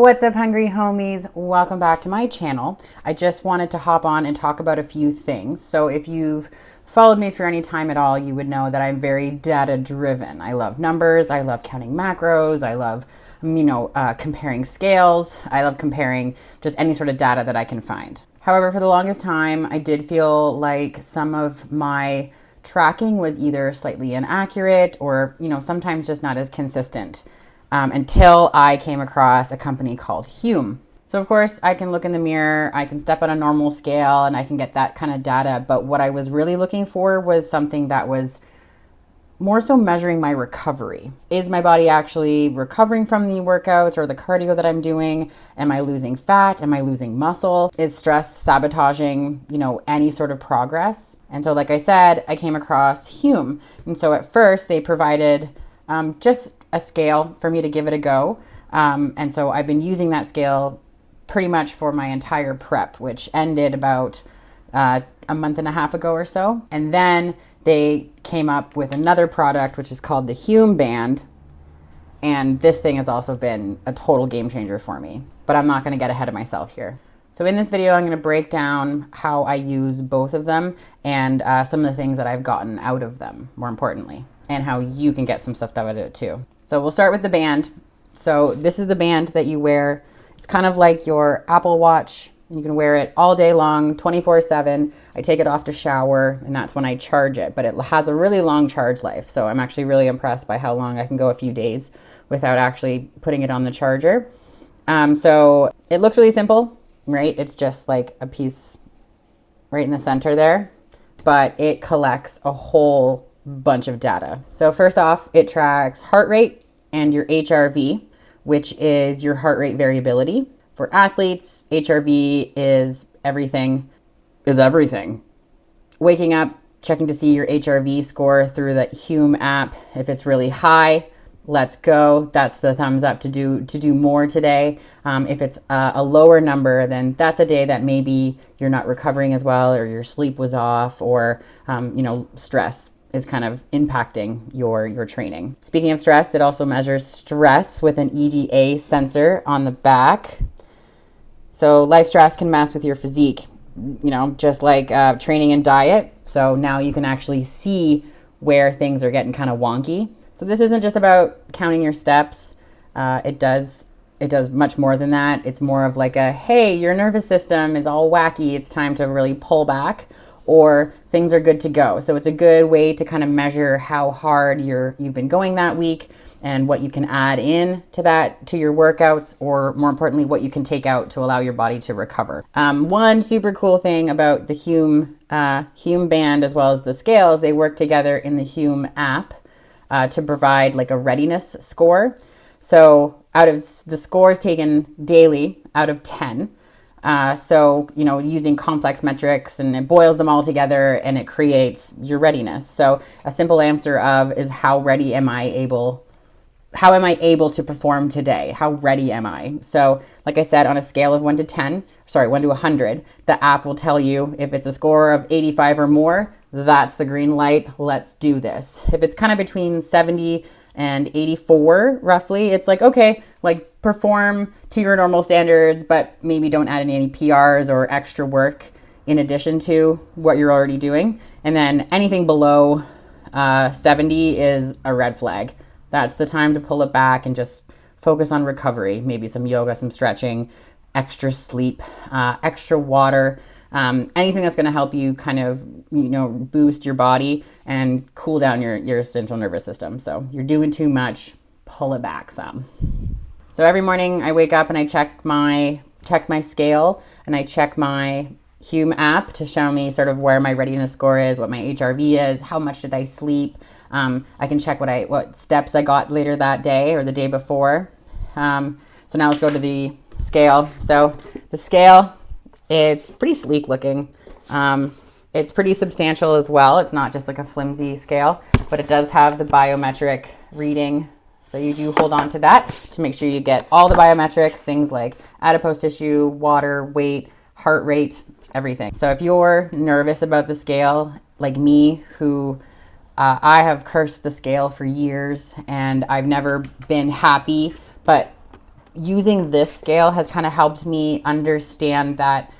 What's up, hungry homies? Welcome back to my channel. I just wanted to hop on and talk about a few things. So if you've followed me for any time at all, you would know that I'm very data driven. I love numbers. I love counting macros. I love, comparing scales. I love comparing just any sort of data that I can find. However, for the longest time, I did feel like some of my tracking was either slightly inaccurate or, sometimes just not as consistent. Until I came across a company called Hume. So of course I can look in the mirror, I can step on a normal scale and I can get that kind of data. But what I was really looking for was something that was more so measuring my recovery. Is my body actually recovering from the workouts or the cardio that I'm doing? Am I losing fat? Am I losing muscle? Is stress sabotaging, any sort of progress? And so like I said, I came across Hume. And so at first they provided just a scale for me to give it a go. And so I've been using that scale pretty much for my entire prep, which ended about a month and a half ago or so. And then they came up with another product, which is called the Hume Band. And this thing has also been a total game changer for me, but I'm not going to get ahead of myself here. So in this video, I'm going to break down how I use both of them and some of the things that I've gotten out of them, more importantly, and how you can get some stuff out of it too. So we'll start with the band. So this is the band that you wear. It's kind of like your Apple Watch. You can wear it all day long, 24/7. I take it off to shower and that's when I charge it, but it has a really long charge life. So I'm actually really impressed by how long I can go a few days without actually putting it on the charger. So it looks really simple, right? It's just like a piece right in the center there, but it collects a whole bunch of data. So first off, it tracks heart rate and your HRV, which is your heart rate variability. For athletes, HRV is everything. Waking up, checking to see your HRV score through the Hume app. If it's really high, let's go. That's the thumbs up to do more today. If it's a lower number, then that's a day that maybe you're not recovering as well, or your sleep was off, or stress is kind of impacting your training. Speaking of stress, it also measures stress with an EDA sensor on the back. So life stress can mess with your physique, just like training and diet. So now you can actually see where things are getting kind of wonky. So this isn't just about counting your steps. It does much more than that. It's more of like hey, your nervous system is all wacky. It's time to really pull back, or things are good to go. So it's a good way to kind of measure how hard you've been going that week and what you can add in to your workouts, or more importantly, what you can take out to allow your body to recover. One super cool thing about the Hume Band as well as the scales, they work together in the Hume app to provide like a readiness score. So out of the scores taken daily out of 10, using complex metrics, and it boils them all together and it creates your readiness. So a simple answer is how am I able to perform today? How ready am I? So like I said, on a scale of 1 to 100, the app will tell you if it's a score of 85 or more, that's the green light. Let's do this. If it's kind of between 70 and 84 roughly, it's like, okay, like perform to your normal standards, but maybe don't add any PRs or extra work in addition to what you're already doing. And then anything below 70 is a red flag. That's the time to pull it back and just focus on recovery. Maybe some yoga, some stretching, extra sleep, extra water, anything that's going to help you kind of, boost your body and cool down your central nervous system. So you're doing too much, pull it back some. So every morning I wake up and I check my scale and I check my Hume app to show me sort of where my readiness score is, what my HRV is, how much did I sleep. I can check what steps I got later that day or the day before. So now let's go to the scale. So the scale, it's pretty sleek looking. It's pretty substantial as well. It's not just like a flimsy scale, but it does have the biometric reading. So you do hold on to that to make sure you get all the biometrics, things like adipose tissue, water, weight, heart rate, everything. So if you're nervous about the scale, like me, who I have cursed the scale for years and I've never been happy, but using this scale has kind of helped me understand that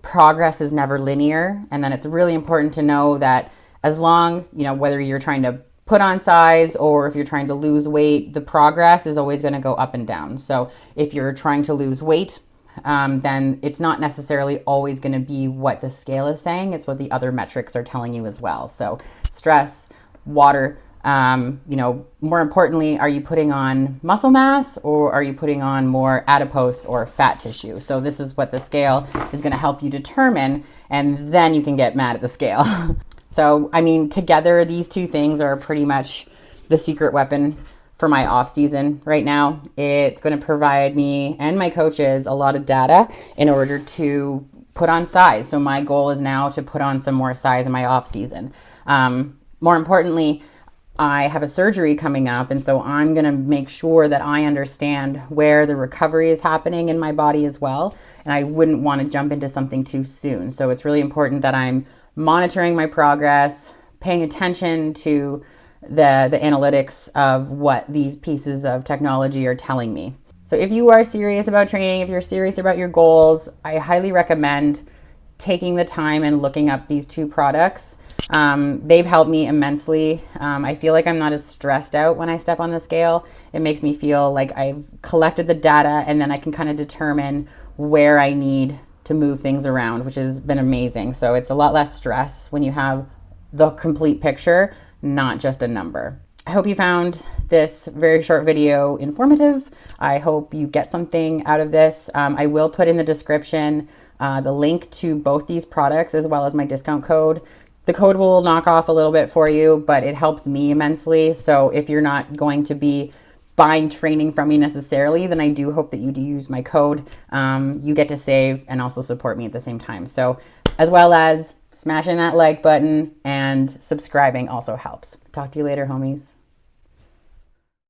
progress is never linear. And then it's really important to know that as long, whether you're trying to put on size or if you're trying to lose weight, the progress is always going to go up and down. So if you're trying to lose weight, then it's not necessarily always going to be what the scale is saying. It's what the other metrics are telling you as well. So stress, water, more importantly, are you putting on muscle mass or are you putting on more adipose or fat tissue? So this is what the scale is going to help you determine, and then you can get mad at the scale. So, together, these two things are pretty much the secret weapon for my off season right now. It's going to provide me and my coaches a lot of data in order to put on size. So my goal is now to put on some more size in my off season. More importantly, I have a surgery coming up, and so I'm going to make sure that I understand where the recovery is happening in my body as well. And I wouldn't want to jump into something too soon. So it's really important that I'm monitoring my progress, paying attention to the analytics of what these pieces of technology are telling me. So if you are serious about training, if you're serious about your goals, I highly recommend taking the time and looking up these two products. They've helped me immensely. I feel like I'm not as stressed out when I step on the scale. It makes me feel like I've collected the data and then I can kind of determine where I need to move things around, which has been amazing. So it's a lot less stress when you have the complete picture, not just a number. I hope you found this very short video informative. I hope you get something out of this. I will put in the description the link to both these products as well as my discount code. The code will knock off a little bit for you, but it helps me immensely. So if you're not going to be buying training from me necessarily, then I do hope that you do use my code. You get to save and also support me at the same time. So as well as smashing that like button and subscribing also helps. Talk to you later, homies.